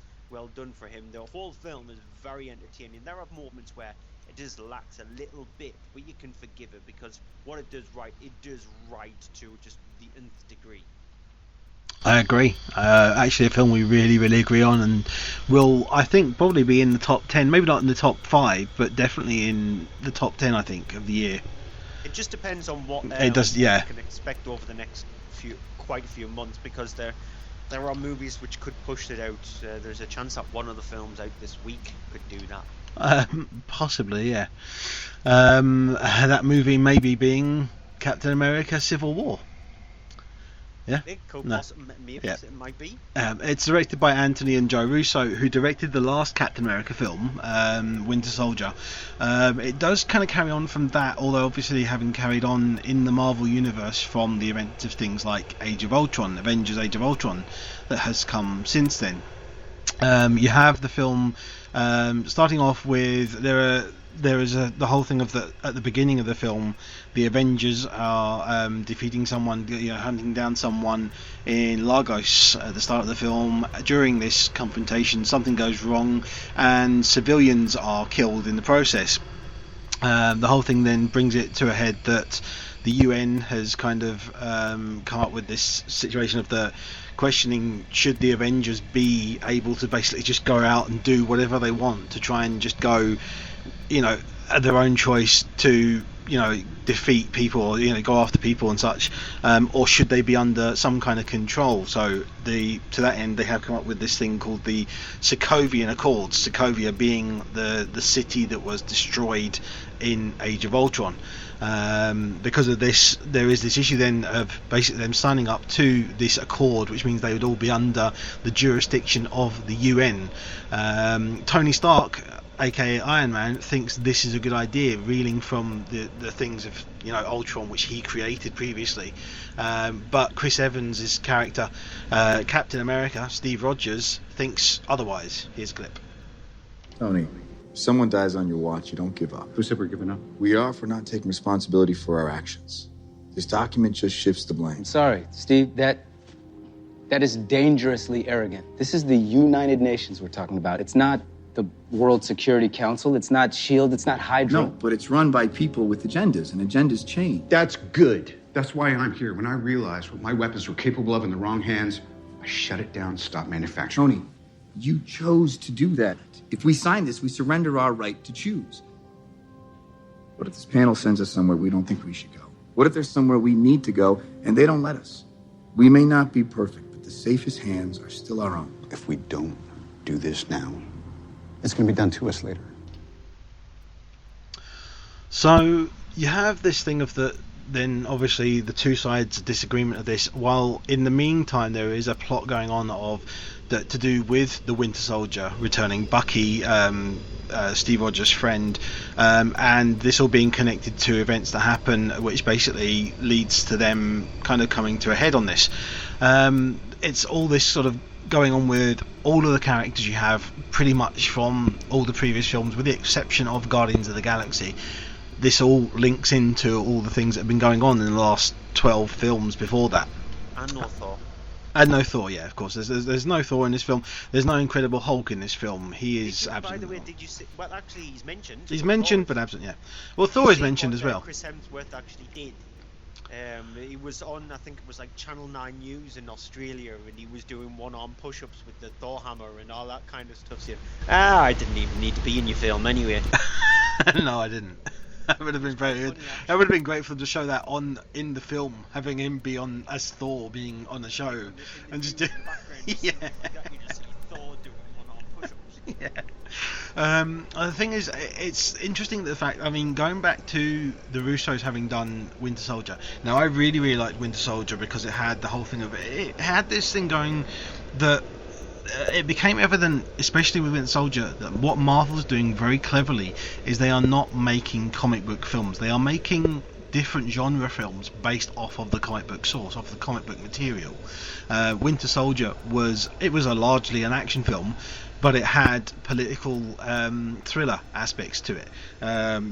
done for him. The whole film is very entertaining. There are moments where it does lax a little bit, but you can forgive it because what it does right to just the nth degree. I agree. Actually, a film we really, really agree on, and will, I think, probably be in the top 10. Maybe not in the top 5, but definitely in the top 10, I think, of the year. It just depends on what it does. Yeah, you can expect over the next quite a few months, because there are movies which could push it out. There's a chance that one of the films out this week could do that. Possibly, yeah. That movie maybe being Captain America: Civil War. Yeah, it might be. It's directed by Anthony and Joe Russo, who directed the last Captain America film, Winter Soldier. It does kind of carry on from that, although obviously having carried on in the Marvel Universe from the events of things like Age of Ultron, Avengers Age of Ultron, that has come since then. You have the film starting off with there is the whole thing of at the beginning of the film, the Avengers are defeating someone, hunting down someone in Lagos at the start of the film. During this confrontation, something goes wrong and civilians are killed in the process. The whole thing then brings it to a head that the UN has kind of come up with this situation of the questioning, should the Avengers be able to basically just go out and do whatever they want to try and just go, at their own choice to, defeat people or, go after people and such, or should they be under some kind of control? So to that end, they have come up with this thing called the Sokovian Accords, Sokovia being the city that was destroyed in Age of Ultron. Because of this, there is this issue then of basically them signing up to this accord, which means they would all be under the jurisdiction of the UN. Tony Stark, aka Iron Man, thinks this is a good idea, reeling from the things of Ultron, which he created previously. But Chris Evans' character, Captain America, Steve Rogers, thinks otherwise. Here's a clip. Tony, if someone dies on your watch, you don't give up. Who said we're giving up? We are for not taking responsibility for our actions. This document just shifts the blame. I'm sorry, Steve, that is dangerously arrogant. This is the United Nations we're talking about. It's not the World Security Council. It's not SHIELD. It's not Hydra. No, but it's run by people with agendas, and agendas change. That's good. That's why I'm here. When I realized what my weapons were capable of in the wrong hands, I shut it down, stopped manufacturing. Tony, you chose to do that. If we sign this, we surrender our right to choose. What if this panel sends us somewhere we don't think we should go? What if there's somewhere we need to go and they don't let us? We may not be perfect, but the safest hands are still our own. If we don't do this now, it's going to be done to us later. So you have this thing of then obviously the two sides' disagreement of this, while in the meantime there is a plot going on to do with the Winter Soldier returning, Bucky, Steve Rogers' friend, and this all being connected to events that happen, which basically leads to them kind of coming to a head on this. It's all this sort of going on with all of the characters you have pretty much from all the previous films, with the exception of Guardians of the Galaxy. This all links into all the things that have been going on in the last 12 films before that. And no Thor. And no Thor, yeah, of course. There's no Thor in this film. There's no Incredible Hulk in this film. He is absent. By the way, did you see? Well, actually, he's mentioned. He's mentioned, but absent, yeah. Well, Thor is mentioned as well. Chris Hemsworth actually did. He was on, I think it was like Channel 9 News in Australia, and he was doing one-arm push-ups with the Thor hammer and all that kind of stuff. So, I didn't even need to be in your film anyway. No, I didn't. That would have been very good. That would have been great for them to show that in the film, having him be on as Thor, being on the show, and just do. Yeah. Yeah. The thing is, it's interesting that the fact, going back to the Russos having done Winter Soldier. Now, I really, really liked Winter Soldier because it had the whole thing of it had this thing going that it became evident, especially with Winter Soldier, that what Marvel's doing very cleverly is they are not making comic book films. They are making different genre films based off of the comic book source, off the comic book material. Winter Soldier was largely an action film, but it had political thriller aspects to it.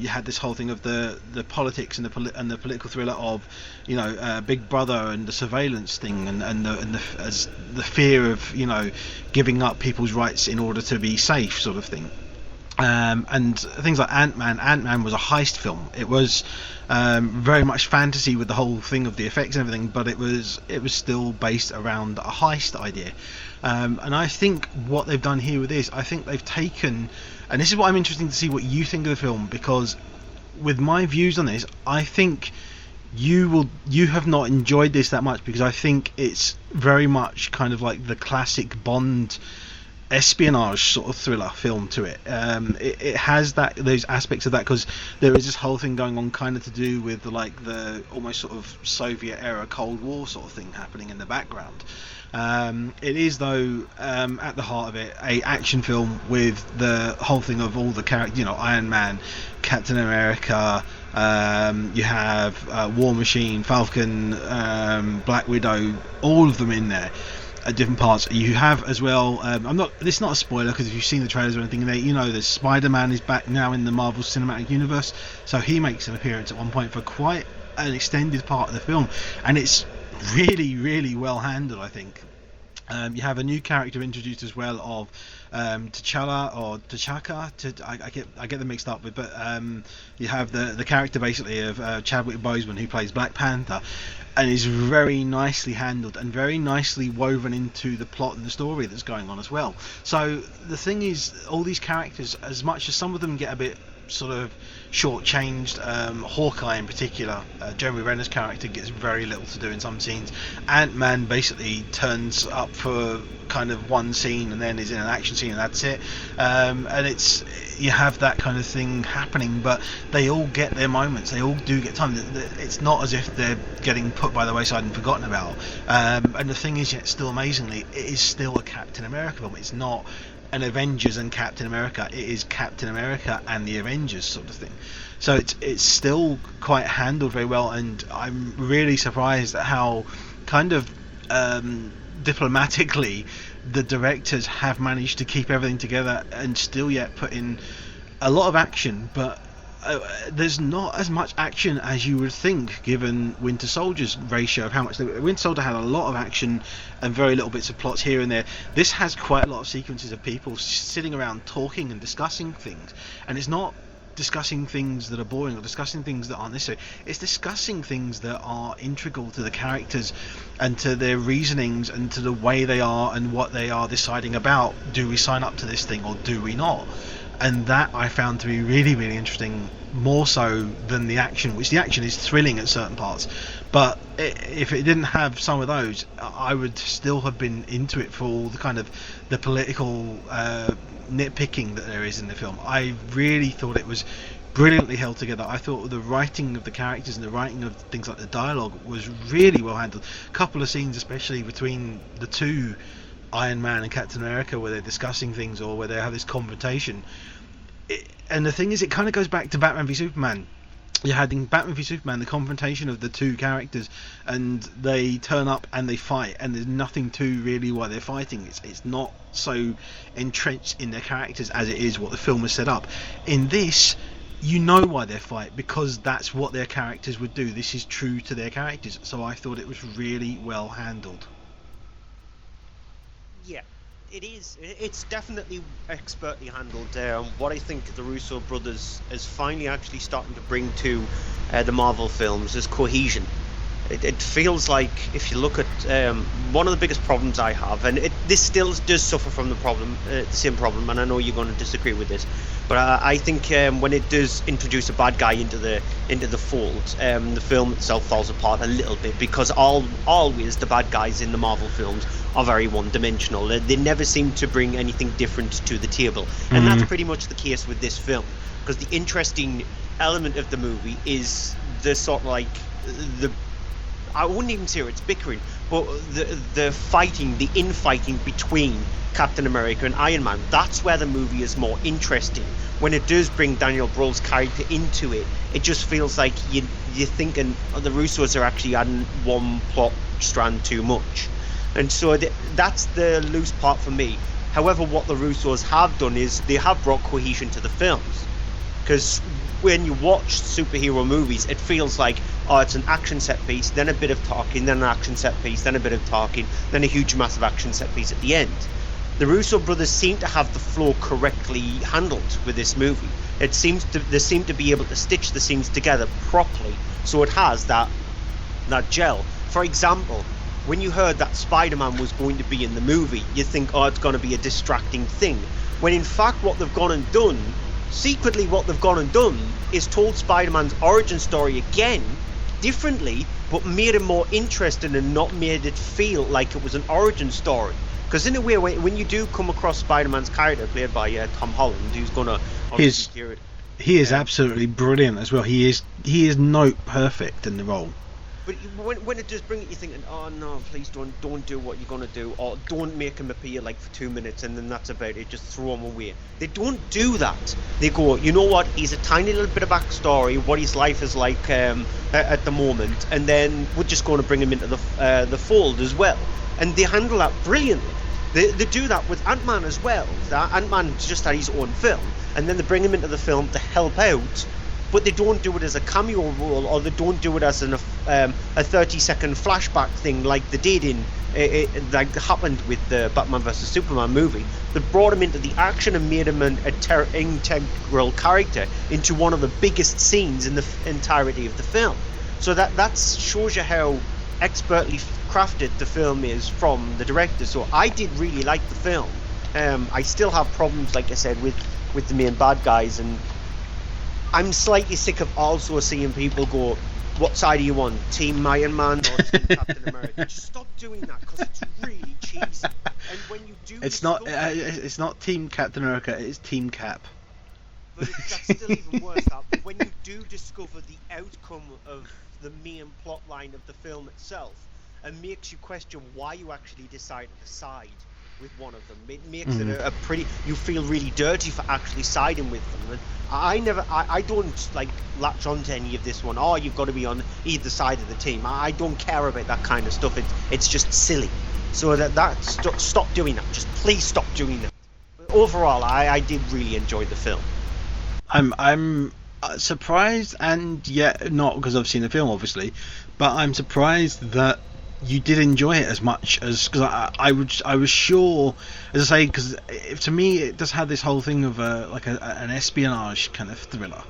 You had this whole thing of the politics and the political thriller of, you know, Big Brother and the surveillance thing, and the fear of, you know, giving up people's rights in order to be safe, sort of thing. And things like Ant-Man. Ant-Man was a heist film. It was very much fantasy with the whole thing of the effects and everything, but it was still based around a heist idea. And I think what they've done here with this, I think they've taken, and this is what I'm interested to see what you think of the film, because with my views on this, I think you have not enjoyed this that much, because I think it's very much kind of like the classic Bond espionage sort of thriller film to it. It has those aspects of that, because there is this whole thing going on kind of to do with like the almost sort of Soviet era Cold War sort of thing happening in the background. It is, though, at the heart of it, a action film with the whole thing of all the characters, you know, Iron Man, Captain America, you have War Machine, Falcon, Black Widow, all of them in there at different parts. You have as well, this is not a spoiler, because if you've seen the trailers or anything, you know that Spider-Man is back now in the Marvel Cinematic Universe, so he makes an appearance at one point for quite an extended part of the film, and it's really, really well handled, I think. You have a new character introduced as well of T'Challa or T'Chaka. I get them mixed up with, but you have the character basically of Chadwick Boseman, who plays Black Panther, and is very nicely handled and very nicely woven into the plot and the story that's going on as well. So the thing is, all these characters, as much as some of them get a bit sort of shortchanged, Hawkeye in particular, Jeremy Renner's character gets very little to do in some scenes. Ant-Man basically turns up for kind of one scene and then is in an action scene and that's it. And you have that kind of thing happening, but they all get their moments. They all do get time. It's not as if they're getting put by the wayside and forgotten about. And the thing is, yet still amazingly, it is still a Captain America film. It's not an Avengers and Captain America. It is Captain America and the Avengers sort of thing. So it's still quite handled very well, and I'm really surprised at how kind of diplomatically the directors have managed to keep everything together and still yet put in a lot of action, but there's not as much action as you would think, given Winter Soldier's ratio of how much. Winter Soldier had a lot of action and very little bits of plots here and there. This has quite a lot of sequences of people sitting around talking and discussing things, and it's not discussing things that are boring or discussing things that aren't necessary. It's discussing things that are integral to the characters and to their reasonings and to the way they are and what they are deciding about. Do we sign up to this thing or do we not? And that I found to be really, really interesting, more so than the action, which the action is thrilling at certain parts. But if it didn't have some of those, I would still have been into it for all the kind of the political nitpicking that there is in the film. I really thought it was brilliantly held together. I thought the writing of the characters and the writing of things like the dialogue was really well handled. A couple of scenes, especially between the two, Iron Man and Captain America, where they're discussing things or where they have this confrontation. And the thing is, it kind of goes back to Batman v Superman. You had in Batman v Superman the confrontation of the two characters, and they turn up and they fight, and there's nothing to really why they're fighting. It's not so entrenched in their characters as it is what the film has set up. In this, you know why they fight, because that's what their characters would do. This is true to their characters, so I thought it was really well handled. Yeah, it is. It's definitely expertly handled. What I think the Russo brothers is finally actually starting to bring to the Marvel films is cohesion. It feels like, if you look at one of the biggest problems I have, and this still does suffer from the same problem, and I know you're going to disagree with this, but I think when it does introduce a bad guy into the fold, the film itself falls apart a little bit, because always the bad guys in the Marvel films are very one-dimensional. They never seem to bring anything different to the table, and that's pretty much the case with this film, because the interesting element of the movie is the sort of like I wouldn't even say it's bickering, but the fighting, the infighting between Captain America and Iron Man, that's where the movie is more interesting. When it does bring Daniel Brühl's character into it, it just feels like you're thinking the Russos are actually adding one plot strand too much. And so that's the loose part for me. However, what the Russos have done is they have brought cohesion to the films. Because when you watch superhero movies, it feels like, oh, it's an action set piece, then a bit of talking, then an action set piece, then a bit of talking, then a huge massive action set piece at the end. The Russo brothers seem to have the flow correctly handled with this movie. They seem to be able to stitch the scenes together properly, so it has that gel. For example, when you heard that Spider-Man was going to be in the movie, you think, oh, it's going to be a distracting thing. When in fact what they've gone and done, secretly what they've gone and done, is told Spider-Man's origin story again, differently, but made it more interesting and not made it feel like it was an origin story. Because in a way, when you do come across Spider-Man's character, played by Tom Holland, who's going to... He is absolutely brilliant as well. He is note perfect in the role. But when it does bring it, you're thinking, oh no, please don't do what you're going to do, or don't make him appear like for 2 minutes and then that's about it, just throw him away. They don't do that. They go, you know what, he's a tiny little bit of backstory, what his life is like at the moment, and then we're just going to bring him into the fold as well. And they handle that brilliantly. They do that with Ant-Man as well. Ant-Man just had his own film, and then they bring him into the film to help out, but they don't do it as a cameo role, or they don't do it as a 30-second flashback thing like they did like happened with the Batman vs Superman movie. They brought him into the action and made him an integral character into one of the biggest scenes in the entirety of the film. So that shows you how expertly crafted the film is from the director. So I did really like the film. I still have problems, like I said, with the main bad guys, and I'm slightly sick of also seeing people go, what side are you on, Team Iron Man or Team Captain America? Just stop doing that, because it's really cheesy. And when you do, it's not Team Captain America, it's Team Cap. But that's still even worse. But when you do discover the outcome of the main plot line of the film itself, it makes you question why you actually decided to side with one of them. It makes it a pretty... You feel really dirty for actually siding with them. And I don't like latch on to any of this one. Oh, you've got to be on either side of the team. I don't care about that kind of stuff. It's just silly. So stop doing that. Just please stop doing that. But overall, I did really enjoy the film. I'm surprised, and yet not, because I've seen the film obviously, but I'm surprised that you did enjoy it as much as, because I was sure, as I say, because to me it does have this whole thing of an espionage kind of thriller.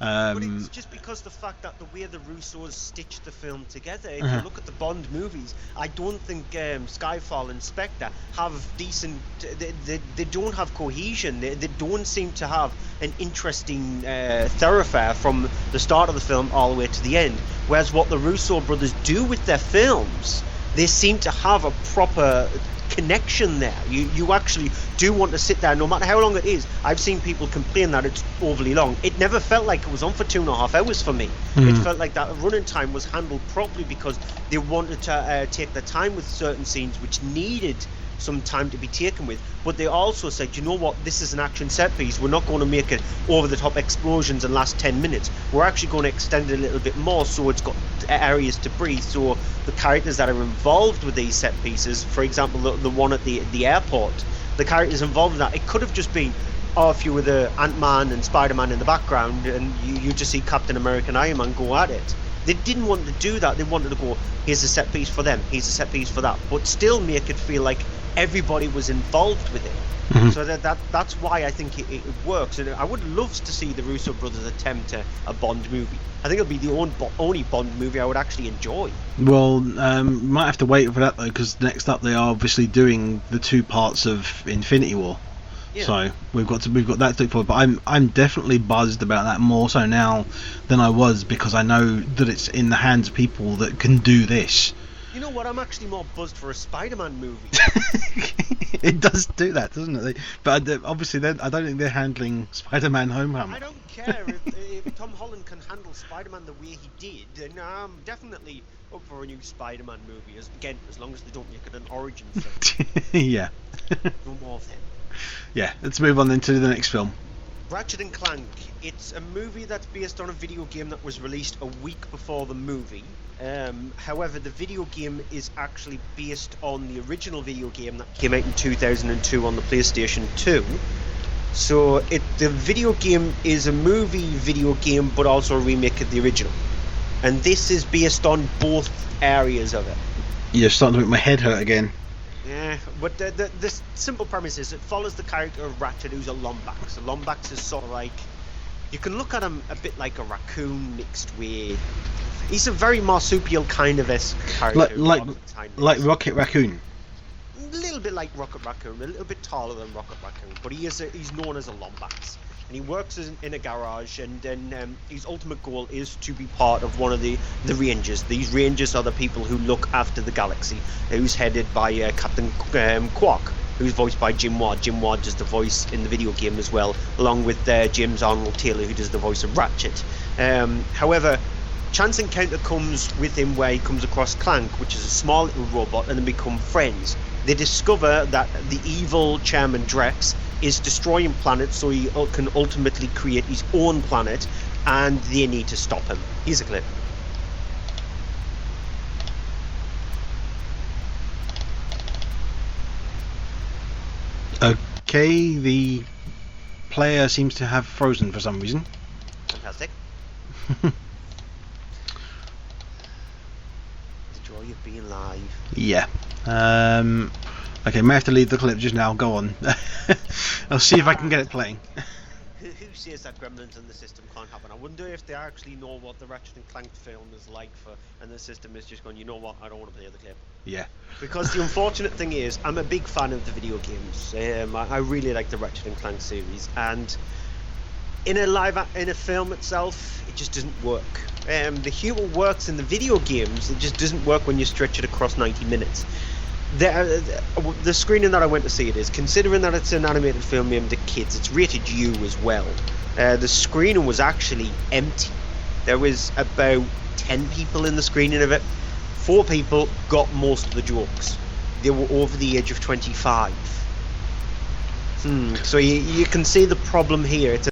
But it's just because the fact that the way the Russos stitched the film together. If you look at the Bond movies, I don't think Skyfall and Spectre have decent... They don't have cohesion. They don't seem to have an interesting thoroughfare from the start of the film all the way to the end. Whereas what the Russo brothers do with their films, they seem to have a proper connection there. You actually do want to sit there, no matter how long it is. I've seen people complain that it's overly long. It never felt like it was on for 2.5 hours for me. It felt like that running time was handled properly because they wanted to take their time with certain scenes which needed some time to be taken with, but they also said, you know what, this is an action set piece, we're not going to make it over the top explosions and last 10 minutes, we're actually going to extend it a little bit more so it's got areas to breathe, so the characters that are involved with these set pieces, for example the one at the airport, the characters involved in that, it could have just been a few of the Ant-Man and Spider-Man in the background and you just see Captain America and Iron Man go at it. They didn't want to do that. They wanted to go, here's a set piece for them, here's a set piece for that, but still make it feel like everybody was involved with it. So that's why I think it works. And I would love to see the Russo brothers attempt a Bond movie. I think it'll be the only Bond movie I would actually enjoy. Well, might have to wait for that though, because next up they are obviously doing the 2 parts of Infinity War. Yeah. So we've got that to look forward. But I'm definitely buzzed about that, more so now than I was, because I know that it's in the hands of people that can do this. You know what? I'm actually more buzzed for a Spider-Man movie. It does do that, doesn't it? But obviously, I don't think they're handling Spider-Man Homecoming. I don't care if Tom Holland can handle Spider-Man the way he did, then I'm definitely up for a new Spider-Man movie. As long as they don't make it an origin film. Yeah. No more of them. Yeah, let's move on then to the next film. Ratchet and Clank. It's a movie that's based on a video game that was released a week before the movie. However, the video game is actually based on the original video game that came out in 2002 on the PlayStation 2. So the video game is a movie video game, but also a remake of the original. And this is based on both areas of it. You're starting to make my head hurt again. Yeah, but the simple premise is it follows the character of Ratchet, who's a lombak. So lombax is sort of like, you can look at him a bit like a raccoon mixed with. He's a very marsupial kind of esque character. Like Rocket Raccoon. A little bit like Rocket Raccoon, a little bit taller than Rocket Raccoon, but he's known as a lombax. And he works in a garage, and then his ultimate goal is to be part of one of the Rangers. These Rangers are the people who look after the galaxy, who's headed by Captain Quark, who's voiced by Jim Ward. Jim Ward does the voice in the video game as well, along with James Arnold Taylor, who does the voice of Ratchet. However, chance encounter comes with him where he comes across Clank, which is a small little robot, and then become friends. They discover that the evil Chairman Drex is destroying planets so he can ultimately create his own planet, and they need to stop him. Here's a clip. Okay, the player seems to have frozen for some reason. Fantastic. The joy of being live. Yeah. Okay, may have to leave the clip just now. Go on. I'll see if I can get it playing. Who says that Gremlins in the system can't happen? I wonder if they actually know what the Ratchet and Clank film is like and the system is just going, you know what, I don't want to play the clip. Yeah. Because the unfortunate thing is, I'm a big fan of the video games. I really like the Ratchet and Clank series, and in a film itself, it just doesn't work. The humor works in the video games, it just doesn't work when you stretch it across 90 minutes. The screening that I went to see it is, considering that it's an animated film aimed at kids, it's rated U as well. The screening was actually empty. There was about 10 people in the screening of it. 4 people got most of the jokes. They were over the age of 25. So you can see the problem here. It's